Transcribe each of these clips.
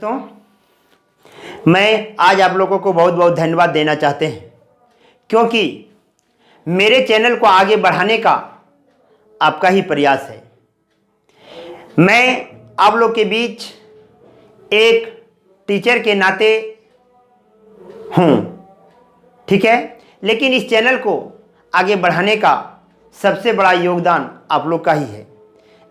तो मैं आज आप लोगों को बहुत बहुत धन्यवाद देना चाहते हैं, क्योंकि मेरे चैनल को आगे बढ़ाने का आपका ही प्रयास है। मैं आप लोग के बीच एक टीचर के नाते हूँ, ठीक है, लेकिन इस चैनल को आगे बढ़ाने का सबसे बड़ा योगदान आप लोग का ही है।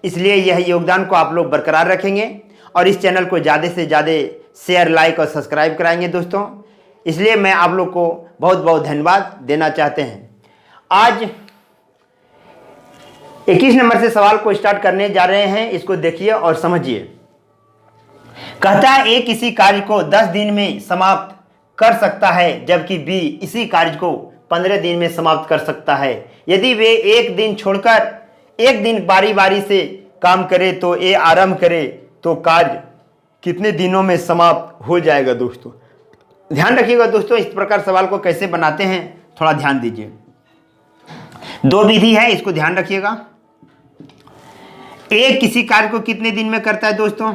इसलिए यह योगदान को आप लोग बरकरार रखेंगे और इस चैनल को ज़्यादा से ज़्यादा शेयर, लाइक और सब्सक्राइब कराएंगे दोस्तों। इसलिए मैं आप लोग को बहुत बहुत धन्यवाद देना चाहते हैं। आज 21 नंबर से सवाल को स्टार्ट करने जा रहे हैं, इसको देखिए और समझिए। कहता है ए किसी कार्य को 10 दिन में समाप्त कर सकता है, जबकि बी इसी कार्य को 15 दिन में समाप्त कर सकता है। यदि वे एक दिन छोड़कर एक दिन बारी बारी से काम करे तो ए आरंभ करे तो कार्य कितने दिनों में समाप्त हो जाएगा। दोस्तों ध्यान रखिएगा दोस्तों, इस प्रकार सवाल को कैसे बनाते हैं थोड़ा ध्यान दीजिए। दो विधि है, इसको ध्यान रखिएगा। ए किसी कार्य को कितने दिन में करता है दोस्तों?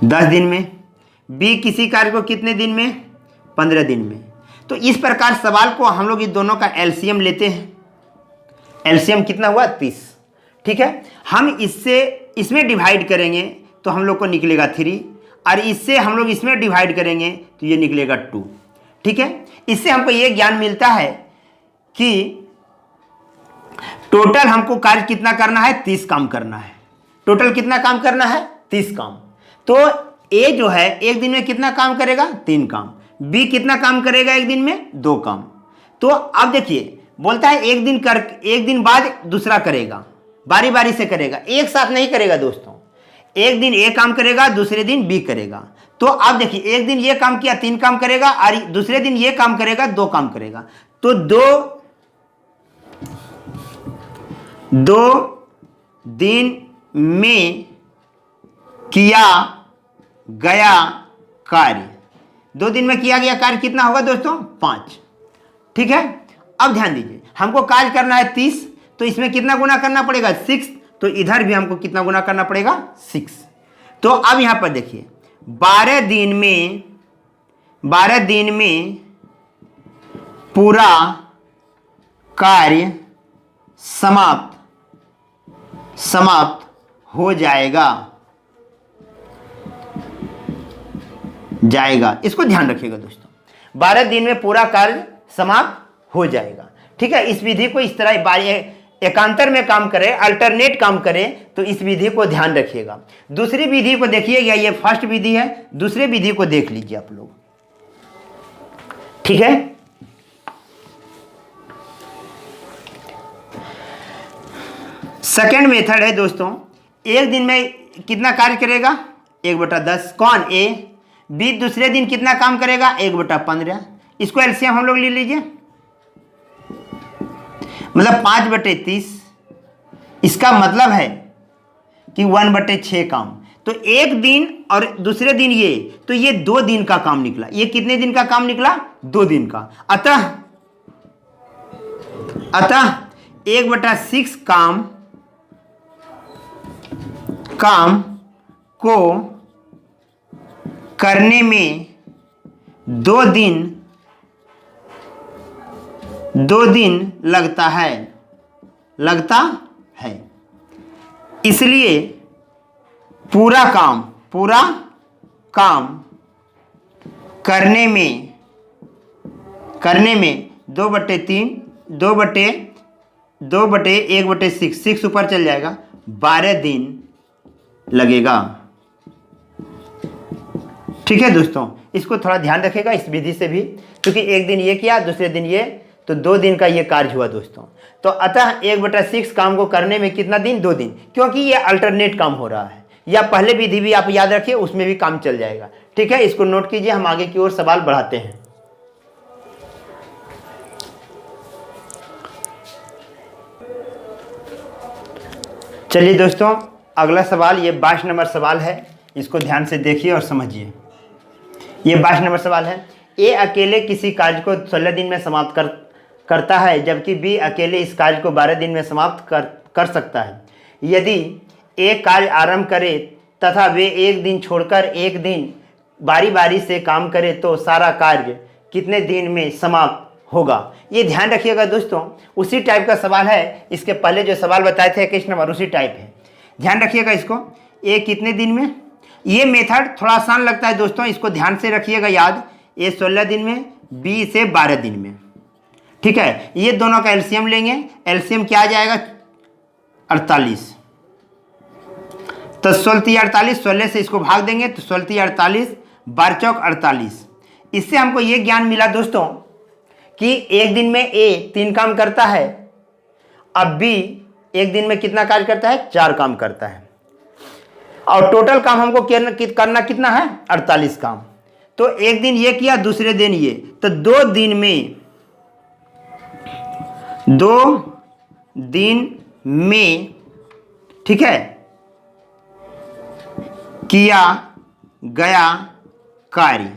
10 दिन में। बी किसी कार्य को कितने दिन में? 15 दिन में। तो इस प्रकार सवाल को हम लोग इस दोनों का एलसीएम लेते हैं। एलसीएम कितना हुआ? 30, ठीक है। हम इससे इसमें डिवाइड करेंगे तो हम लोग को निकलेगा 3, और इससे हम लोग इसमें डिवाइड करेंगे तो ये निकलेगा 2, ठीक है। इससे हमको ये ज्ञान मिलता है कि टोटल हमको कार्य कितना करना है? 30 काम करना है। टोटल कितना काम करना है? 30 काम। तो ए जो है एक दिन में कितना काम करेगा? 3 काम। बी कितना काम करेगा एक दिन में? 2 काम। तो अब देखिए, बोलता है एक दिन बाद दूसरा करेगा, बारी बारी से करेगा, एक साथ नहीं करेगा दोस्तों। एक दिन ए काम करेगा, दूसरे दिन बी करेगा। तो अब देखिए, एक दिन ये काम किया 3 काम करेगा, और दूसरे दिन ये काम करेगा 2 काम करेगा। तो दो दिन में किया गया कार्य, 2 दिन में किया गया कार्य कितना होगा दोस्तों? 5, ठीक है। अब ध्यान दीजिए, हमको कार्य करना है 30, तो इसमें कितना गुना करना पड़ेगा? 6। तो इधर भी हमको कितना गुना करना पड़ेगा? 6। तो अब यहां पर देखिए, 12 दिन में पूरा कार्य समाप्त हो जाएगा। इसको ध्यान रखिएगा दोस्तों, 12 दिन में पूरा कार्य समाप्त हो जाएगा, ठीक है। इस विधि को इस तरह एकांतर में काम करें, अल्टरनेट काम करें, तो इस विधि को ध्यान रखिएगा। दूसरी विधि को देखिएगा, ये फर्स्ट विधि है, दूसरी विधि को देख लीजिए आप लोग, ठीक है। सेकेंड मेथड है दोस्तों, एक दिन में कितना कार्य करेगा? 1/10। कौन? ए। बी दूसरे दिन कितना काम करेगा? 1/15। इसको एलसीएम हम लोग ले लीजिए, मतलब 5/30। इसका मतलब है कि 1/6 काम। तो एक दिन और दूसरे दिन ये, तो ये 2 दिन का काम निकला। ये कितने दिन का काम निकला? 2 दिन का। अतः 1/6 काम को करने में 2 दिन लगता है। इसलिए पूरा काम करने में 2/3, 2/1/6 ऊपर चल जाएगा, 12 दिन लगेगा, ठीक है दोस्तों। इसको थोड़ा ध्यान रखेगा इस विधि से भी, क्योंकि एक दिन ये किया, दूसरे दिन ये, तो 2 दिन का ये कार्य हुआ दोस्तों। तो अतः 1/6 काम को करने में कितना दिन? 2 दिन, क्योंकि ये अल्टरनेट काम हो रहा है। या पहले विधि भी आप याद रखिए, उसमें भी काम चल जाएगा, ठीक है। इसको नोट कीजिए, हम आगे की ओर सवाल बढ़ाते हैं। चलिए दोस्तों, अगला सवाल, ये 22 नंबर सवाल है, इसको ध्यान से देखिए और समझिए। ये 22 नंबर सवाल है। ए अकेले किसी कार्य को 16 दिन में समाप्त करता है, जबकि बी अकेले इस कार्य को 12 दिन में समाप्त कर सकता है। यदि ए कार्य आरंभ करे तथा वे एक दिन छोड़कर एक दिन बारी बारी से काम करें तो सारा कार्य कितने दिन में समाप्त होगा। ये ध्यान रखिएगा दोस्तों, उसी टाइप का सवाल है, इसके पहले जो सवाल बताए थे 21 नंबर उसी टाइप है, ध्यान रखिएगा इसको। ए कितने दिन में, ये मेथड थोड़ा आसान लगता है दोस्तों, इसको ध्यान से रखिएगा याद। ए 16 दिन में, बी से 12 दिन में, ठीक है। ये दोनों का एलसीएम लेंगे, एलसीएम क्या आ जाएगा 48, तो 16 48, 16 से इसको भाग देंगे तो 16 48, 12 चौक 48। इससे हमको ये ज्ञान मिला दोस्तों कि एक दिन में ए 3 काम करता है, अब बी एक दिन में कितना कार्य करता है, 4 काम करता है, और टोटल काम हमको करना कितना है, 48 काम। तो एक दिन ये किया, दूसरे दिन ये, तो 2 दिन में, ठीक है, किया गया कार्य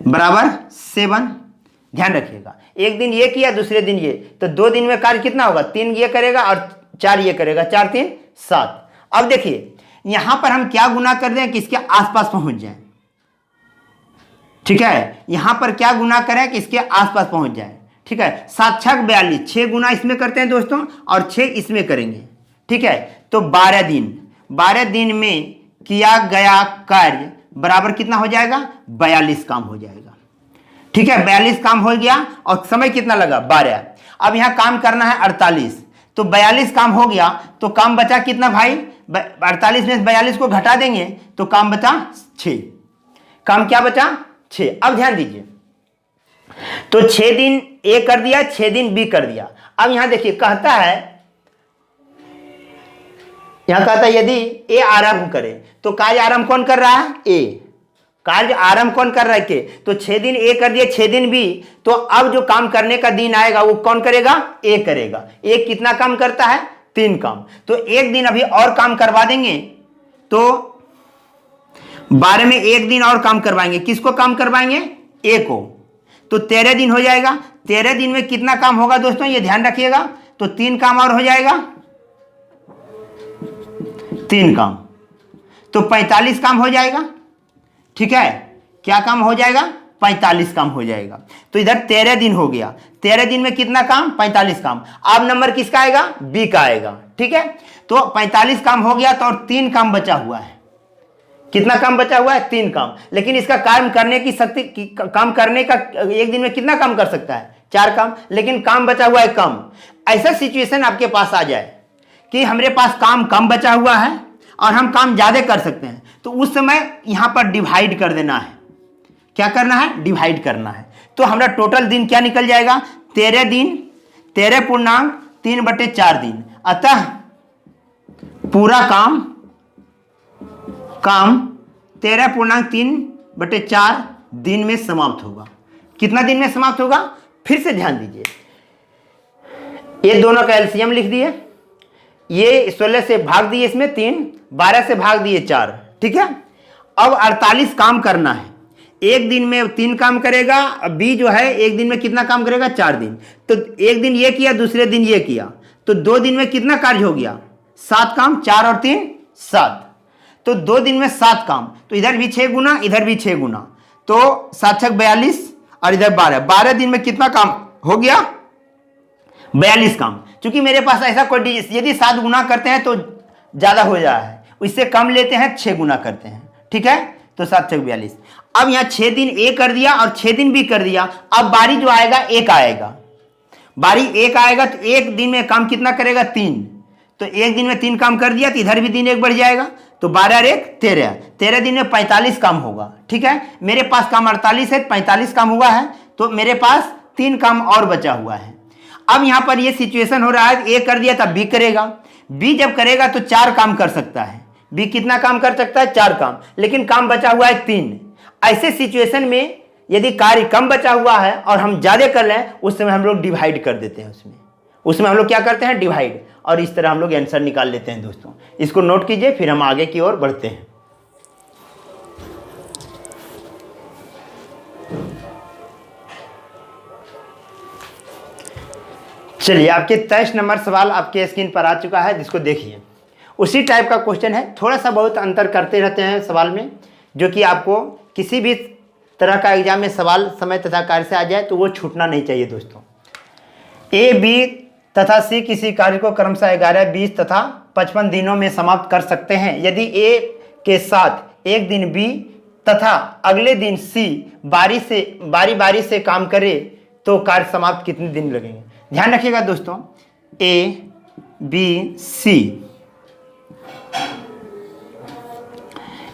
बराबर 7। ध्यान रखिएगा, एक दिन ये किया, दूसरे दिन ये, तो 2 दिन में कार्य कितना होगा, 3 ये करेगा और 4 ये करेगा, 4 3 7। अब देखिए यहां पर हम क्या गुना कर दें कि इसके आसपास पहुंच जाए, ठीक है, यहां पर क्या गुना करें कि इसके आसपास पहुंच जाए, ठीक है। 7 6 42, 6 गुना इसमें करते हैं दोस्तों और 6 इसमें करेंगे, ठीक है। तो 12 दिन में किया गया कार्य बराबर कितना हो जाएगा, 42 काम हो जाएगा, ठीक है। 42 काम हो गया और समय कितना लगा, 12। अब यहां काम करना है 48, तो 42 काम हो गया, तो काम बचा कितना भाई, 48 में 42 को घटा देंगे तो काम बचा 6। काम क्या बचा, 6। अब ध्यान दीजिए, तो 6 दिन ए कर दिया, 6 दिन बी कर दिया। अब यहां देखिए कहता है, यदि ए आरंभ करे तो कार्य आरंभ कौन कर रहा है, ए। कार्य आरंभ कौन कर रहा है, के। तो 6 दिन ए कर दिया, 6 दिन बी, तो अब जो काम करने का दिन आएगा वो कौन करेगा, ए करेगा। ए कितना काम करता है, 3 काम, तो एक दिन अभी और काम करवा देंगे, तो 12 में एक दिन और काम करवाएंगे, किसको काम करवाएंगे, ए को, तो 13 दिन हो जाएगा। 13 दिन में कितना काम होगा दोस्तों, ये ध्यान रखिएगा, तो 3 काम और हो जाएगा, 3 काम, तो 45 काम हो जाएगा, ठीक है। क्या काम हो जाएगा, 45 काम हो जाएगा। तो इधर 13 दिन हो गया, 13 दिन में कितना काम, 45 काम। अब नंबर किसका आएगा, बी का आएगा, ठीक है। तो 45 काम हो गया, तो और 3 काम बचा हुआ है। कितना काम बचा हुआ है, 3 काम। लेकिन इसका काम करने की शक्ति, काम करने का एक दिन में कितना काम कर सकता है, 4 काम, लेकिन काम बचा हुआ है कम। ऐसा सिचुएशन आपके पास आ जाए कि हमारे पास काम कम बचा हुआ है और हम काम ज्यादा कर सकते हैं, तो उस समय यहां पर डिवाइड कर देना है। क्या करना है, डिवाइड करना है। तो हमारा टोटल दिन क्या निकल जाएगा, 13 दिन, 13.3/4 दिन। अतः पूरा काम 13.3/4 दिन में समाप्त होगा। कितना दिन में समाप्त होगा, फिर से ध्यान दीजिए, ये दोनों का एलसीएम लिख दिए, ये 16 से भाग दिए इसमें 3, 12 से भाग दिए 4, ठीक है। अब 48 काम करना है, एक दिन में 3 काम करेगा, बी जो है एक दिन में कितना काम करेगा, 4 दिन। तो एक दिन ये किया, दूसरे दिन ये किया, तो 2 दिन में कितना कार्य हो गया, 7 काम, 4 और 3 7, तो 2 दिन में 7 काम। तो इधर भी 6 गुना, इधर भी 6 गुना, तो 7 6 42 और इधर 12 दिन में कितना काम हो गया, 42 काम। क्योंकि मेरे पास ऐसा कोई, यदि 7 गुना करते हैं तो ज्यादा हो जा रहा है, इससे कम लेते हैं, 6 गुना करते हैं, ठीक है। तो 7 6 42। अब यहां 6 दिन ए कर दिया और 6 दिन बी कर दिया। अब बारी जो आएगा एक आएगा, बारी एक आएगा, तो एक दिन में काम कितना करेगा, 3, तो एक दिन में 3 काम कर दिया, तो इधर भी दिन एक बढ़ जाएगा, तो 12 और 1 13, 13 दिन में 45 काम होगा, ठीक है। मेरे पास काम 48 है, 45 काम हुआ है, तो मेरे पास 3 काम और बचा हुआ है। अब यहां पर ये सिचुएशन हो रहा है, ए कर दिया तब बी करेगा, बी जब करेगा तो 4 काम कर सकता है, बी कितना काम कर सकता है, 4 काम, लेकिन काम बचा हुआ है 3। ऐसे सिचुएशन में यदि कार्य कम बचा हुआ है और हम ज्यादा कर लें, उस समय हम लोग डिवाइड कर देते हैं, उसमें हम लोग क्या करते हैं, डिवाइड, और इस तरह हम लोग आंसर निकाल लेते हैं दोस्तों। इसको नोट कीजिए, फिर हम आगे की ओर बढ़ते हैं। चलिए, आपके 23 नंबर सवाल आपके स्क्रीन पर आ चुका है, जिसको देखिए। उसी टाइप का क्वेश्चन है, थोड़ा सा बहुत अंतर करते रहते हैं सवाल में, जो कि आपको किसी भी तरह का एग्जाम में सवाल समय तथा कार्य से आ जाए तो वो छूटना नहीं चाहिए दोस्तों। ए, बी तथा सी किसी कार्य को क्रमशः 11, 20 तथा 55 दिनों में समाप्त कर सकते हैं। यदि ए के साथ एक दिन बी तथा अगले दिन सी बारी बारी से काम करे तो कार्य समाप्त कितने दिन लगेंगे। ध्यान रखिएगा दोस्तों, ए, बी, सी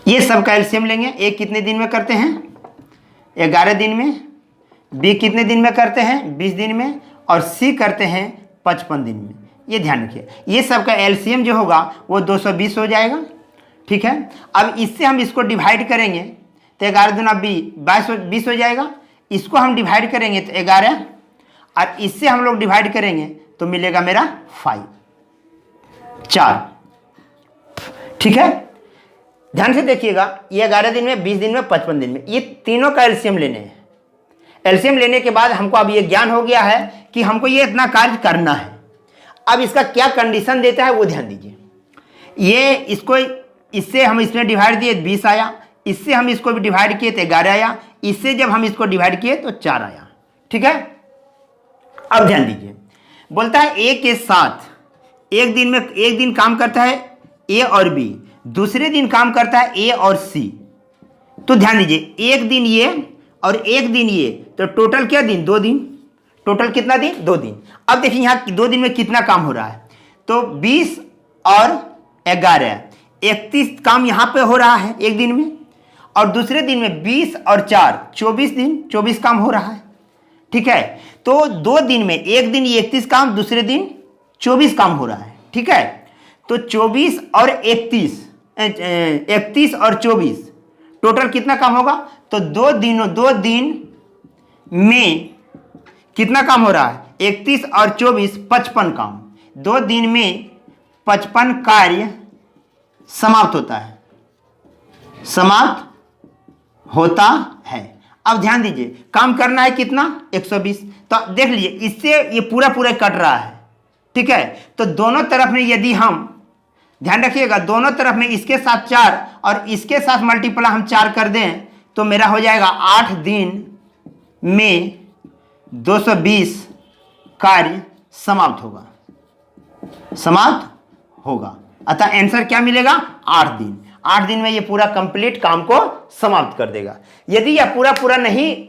ये सब का एलसीएम लेंगे। ए कितने दिन में करते हैं, 11 दिन में, बी कितने दिन में करते हैं, 20 दिन में, और सी करते हैं 55 दिन में। ये ध्यान रखिए, ये सब का एलसीएम जो होगा वो 220 हो जाएगा। ठीक है, अब इससे हम इसको डिवाइड करेंगे तो 11 दूना 20 हो जाएगा। इसको हम डिवाइड करेंगे तो 11, और इससे हम लोग डिवाइड करेंगे तो मिलेगा मेरा 4। ठीक है, ध्यान से देखिएगा, ये 11 दिन में, 20 दिन में, 55 दिन में, ये तीनों का एलसीएम लेने हैं। एलसीएम लेने के बाद हमको अब ये ज्ञान हो गया है कि हमको ये इतना कार्य करना है। अब इसका क्या कंडीशन देता है वो ध्यान दीजिए। ये इसको इससे हम इसमें डिवाइड दिए 20 आया, इससे हम इसको भी डिवाइड किए तो 11 आया, इससे जब हम इसको डिवाइड किए तो 4 आया। ठीक है, अब ध्यान दीजिए, बोलता है ए के साथ एक दिन काम करता है ए और बी, दूसरे दिन काम करता है ए और सी। तो ध्यान दीजिए, एक दिन ये और एक दिन ये, तो टोटल क्या दिन, 2 दिन। टोटल कितना दिन, 2 दिन। अब देखिए यहाँ 2 दिन में कितना काम हो रहा है, तो 20 और 11, 31 काम यहाँ पे हो रहा है एक दिन में, और दूसरे दिन में 20 और 4, 24 दिन, 24 काम हो रहा है। ठीक है, तो 2 दिन में, एक दिन 31 काम, दूसरे दिन 24 काम हो रहा है। ठीक है, तो 24 और 31 और 24 टोटल कितना काम होगा, तो 2 दिन में कितना काम हो रहा है, 31 और 24 55 काम। 2 दिन में 55 कार्य समाप्त होता है। अब ध्यान दीजिए, काम करना है कितना, 120। तो देख लीजिए, इससे ये पूरा कट रहा है। ठीक है, तो दोनों तरफ में यदि हम ध्यान रखिएगा, दोनों तरफ में इसके साथ 4 और इसके साथ मल्टीप्लाई हम 4 कर दें तो मेरा हो जाएगा 8 दिन में 220 कार्य समाप्त होगा। अतः आंसर क्या मिलेगा, 8 दिन। 8 दिन में ये पूरा कंप्लीट काम को समाप्त कर देगा। यदि यह पूरा नहीं,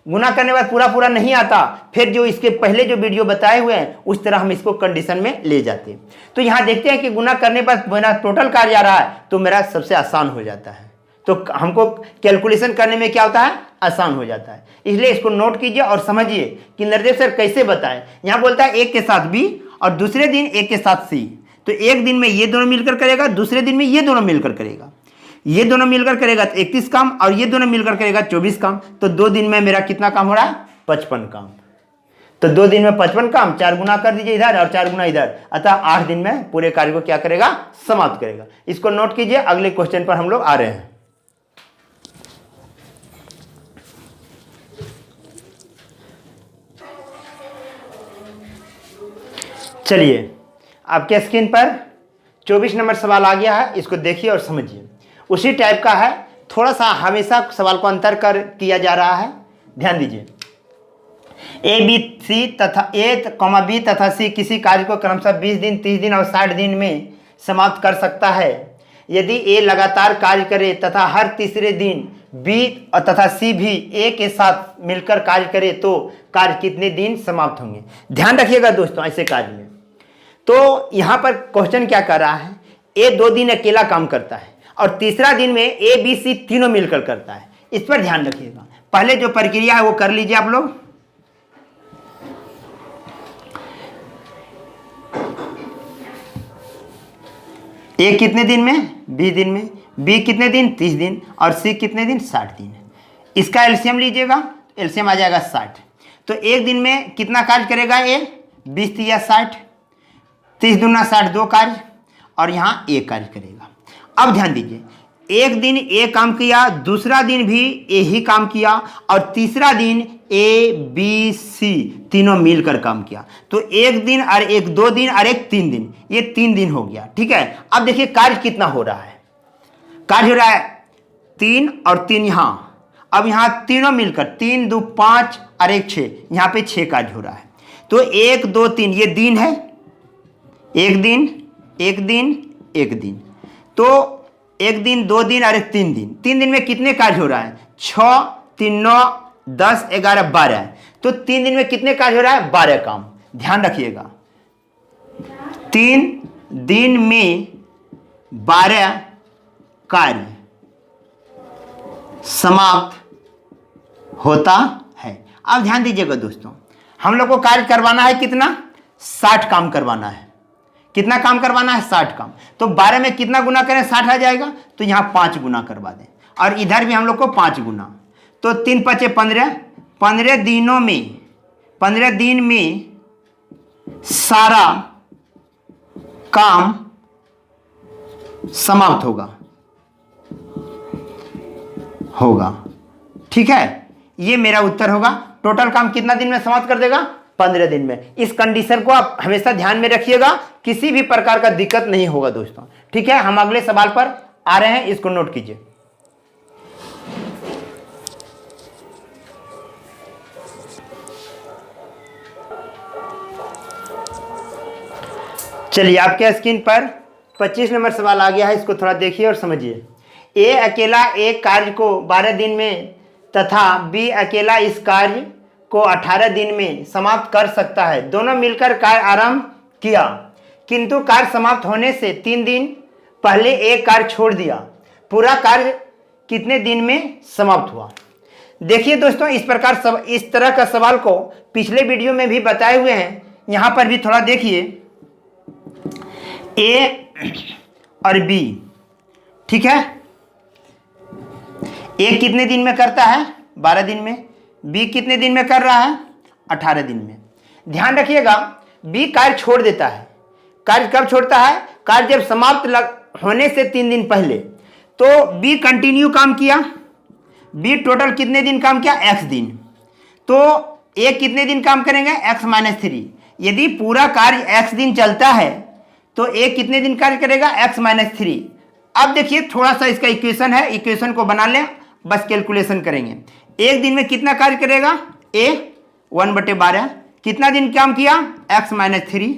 गुना करने के बाद पूरा नहीं आता, फिर जो इसके पहले जो वीडियो बताए हुए हैं उस तरह हम इसको कंडीशन में ले जाते हैं। तो यहाँ देखते हैं कि गुना करने पर मेरा टोटल कार्य आ रहा है तो मेरा सबसे आसान हो जाता है। तो हमको कैलकुलेशन करने में क्या होता है, आसान हो जाता है। इसलिए इसको नोट कीजिए और समझिए कि निर्देश सर कैसे बताएं। यहाँ बोलता है एक के साथ बी और दूसरे दिन एक के साथ सी, तो एक दिन में ये दोनों मिलकर करेगा, दूसरे दिन में ये दोनों मिलकर करेगा। ये दोनों मिलकर करेगा तो 31 काम, और ये दोनों मिलकर करेगा 24 काम। तो 2 दिन में मेरा कितना काम हो रहा है, 55 काम। तो 2 दिन में 55 काम, 4 गुना कर दीजिए इधर और 4 गुना इधर, अतः 8 दिन में पूरे कार्य को क्या करेगा, समाप्त करेगा। इसको नोट कीजिए, अगले क्वेश्चन पर हम लोग आ रहे हैं। चलिए, आपके स्क्रीन पर 24 नंबर सवाल आ गया है, इसको देखिए और समझिए। उसी टाइप का है, थोड़ा सा हमेशा सवाल को अंतर कर किया जा रहा है। ध्यान दीजिए, ए बी तथा सी किसी कार्य को क्रमशः 20 दिन, 30 दिन और 60 दिन में समाप्त कर सकता है। यदि ए लगातार कार्य करे तथा हर तीसरे दिन बी तथा सी भी ए के साथ मिलकर कार्य करे तो कार्य कितने दिन समाप्त होंगे। ध्यान रखिएगा दोस्तों, ऐसे कार्य में तो यहाँ पर क्वेश्चन क्या कर रहा है, ए 2 दिन अकेला काम करता है और तीसरा दिन में ए बी सी तीनों मिलकर करता है। इस पर ध्यान रखिएगा, पहले जो प्रक्रिया है वो कर लीजिए आप लोग। ए कितने दिन में, 20 दिन में, बी कितने दिन, 30 दिन, और सी कितने दिन, 60 दिन। इसका एलसीएम लीजिएगा, एलसीएम आ जाएगा 60। तो एक दिन में कितना कार्य करेगा ए, 20 या 60, 30 दूना 60, 2 कार्य, और यहाँ 1 कार्य करेगा। अब ध्यान दीजिए, एक दिन ए काम किया, दूसरा दिन भी ए ही काम किया, और तीसरा दिन ए बी सी तीनों मिलकर काम किया। तो एक दिन और एक 2 दिन और एक 3 दिन, ये 3 दिन हो गया। ठीक है, अब देखिए कार्य कितना हो रहा है। कार्य हो रहा है 3 और 3 यहाँ, अब यहाँ तीनों मिलकर 3 2 5 और 1 6, यहाँ पे 6 कार्य हो रहा है। तो 1 2 3 ये दिन है, एक दिन एक दिन एक दिन, तो एक दिन 2 दिन और एक 3 दिन। 3 दिन में कितने कार्य हो रहा है? 6 3 9 10 11 12। तो 3 दिन में कितने कार्य हो रहा है? 12 काम। ध्यान रखिएगा, 3 दिन में 12 कार्य समाप्त होता है। अब ध्यान दीजिएगा दोस्तों, हम लोग को कार्य करवाना है कितना? 60 काम करवाना है। कितना काम करवाना है? 60 काम। तो 12 में कितना गुना करें? 60 आ जाएगा। तो यहाँ 5 गुना करवा दें, और इधर भी हम लोग को 5 गुना। तो 3 5 15, 15 दिनों में, 15 दिन में सारा काम समाप्त होगा। ठीक है, ये मेरा उत्तर होगा। टोटल काम कितना दिन में समाप्त कर देगा? 15 दिन में। इस कंडीशन को आप हमेशा ध्यान में रखिएगा, किसी भी प्रकार का दिक्कत नहीं होगा दोस्तों। ठीक है, हम अगले सवाल पर आ रहे हैं, इसको नोट कीजिए। चलिए, आपके स्क्रीन पर 25 नंबर सवाल आ गया है, इसको थोड़ा देखिए और समझिए। ए अकेला एक कार्य को 12 दिन में तथा बी अकेला इस कार्य को 18 दिन में समाप्त कर सकता है। दोनों मिलकर कार्य आरंभ किया, किंतु कार्य समाप्त होने से 3 दिन पहले एक कार्य छोड़ दिया। पूरा कार्य कितने दिन में समाप्त हुआ? देखिए दोस्तों, इस तरह का सवाल को पिछले वीडियो में भी बताए हुए हैं, यहां पर भी थोड़ा देखिए। ए और बी, ठीक है, ए कितने दिन में करता है? 12 दिन में। बी कितने दिन में कर रहा है? 18 दिन में। ध्यान रखिएगा, बी कार्य छोड़ देता है। कार्य कब छोड़ता है? कार्य जब समाप्त होने से 3 दिन पहले। तो बी कंटिन्यू काम किया। बी टोटल कितने दिन काम किया? x दिन। तो ए कितने दिन काम करेंगे? x - 3। यदि पूरा कार्य x दिन चलता है तो ए कितने दिन कार्य करेगा? x - 3। अब देखिए, थोड़ा सा इसका इक्वेशन है, इक्वेशन को बना लें, बस कैलकुलेशन करेंगे। एक दिन में कितना कार्य करेगा? ए 1/12। कितना दिन काम किया? x - 3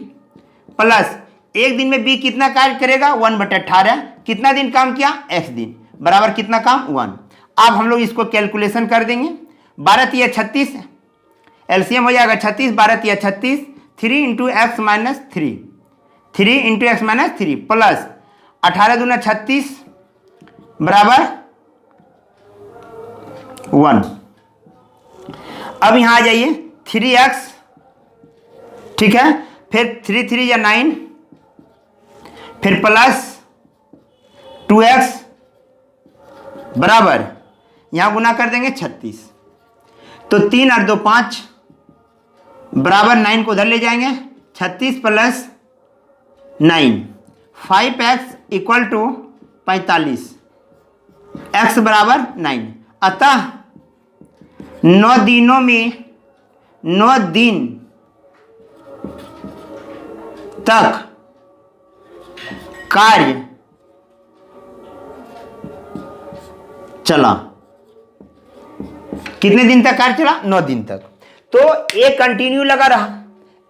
प्लस एक दिन में बी कितना कार्य करेगा? 1/18। कितना दिन काम किया? x दिन, बराबर कितना काम? 1। अब हम लोग इसको कैलकुलेशन कर देंगे। 12 × 36, एलसीएम हो जाएगा 36। 12 × 36, 3 × x - 3, 3 × x - 3 प्लस 18 दूना 36 बराबर 1। अब यहां आ जाइए, 3x, ठीक है, फिर 3 3 या 9, फिर प्लस 2x बराबर, यहां गुना कर देंगे 36। तो 3 और 2 5 बराबर 9 को उधर ले जाएंगे। 36 प्लस 9, 5x = 45, x बराबर 9। अतः 9 दिनों में 9 दिन तक कार्य चला। कितने दिन तक कार्य चला? 9 दिन तक। तो ए कंटिन्यू लगा रहा,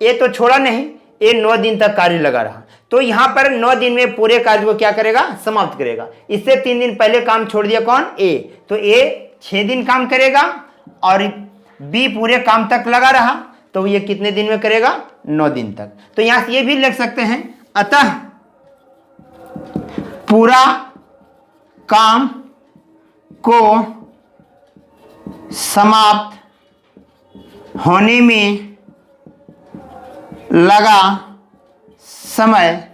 ए तो छोड़ा नहीं, ए 9 दिन तक कार्य लगा रहा। तो यहां पर 9 दिन में पूरे कार्य को क्या करेगा? समाप्त करेगा। इससे 3 दिन पहले काम छोड़ दिया कौन? ए। तो ए 6 दिन काम करेगा और बी पूरे काम तक लगा रहा। तो ये कितने दिन में करेगा? 9 दिन तक। तो यहां से ये भी लिख सकते हैं, अतः पूरा काम को समाप्त होने में लगा समय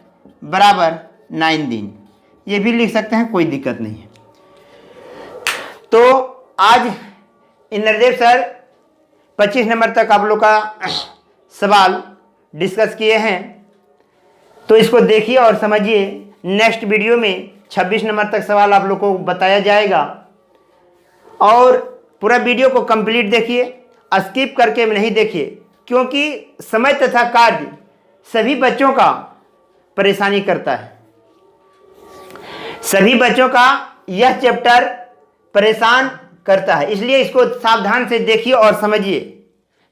बराबर 9 दिन। ये भी लिख सकते हैं, कोई दिक्कत नहीं है। तो आज इंद्रदेव सर 25 नंबर तक आप लोग का सवाल डिस्कस किए हैं, तो इसको देखिए और समझिए। नेक्स्ट वीडियो में 26 नंबर तक सवाल आप लोग को बताया जाएगा। और पूरा वीडियो को कंप्लीट देखिए, स्किप करके नहीं देखिए, क्योंकि समय तथा कार्य सभी बच्चों का परेशानी करता है। सभी बच्चों का यह चैप्टर परेशान करता है, इसलिए इसको सावधान से देखिए और समझिए।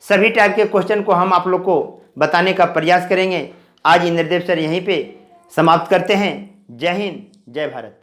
सभी टाइप के क्वेश्चन को हम आप लोग को बताने का प्रयास करेंगे। आज इंद्रदेव सर यहीं पे समाप्त करते हैं। जय हिंद, जय भारत।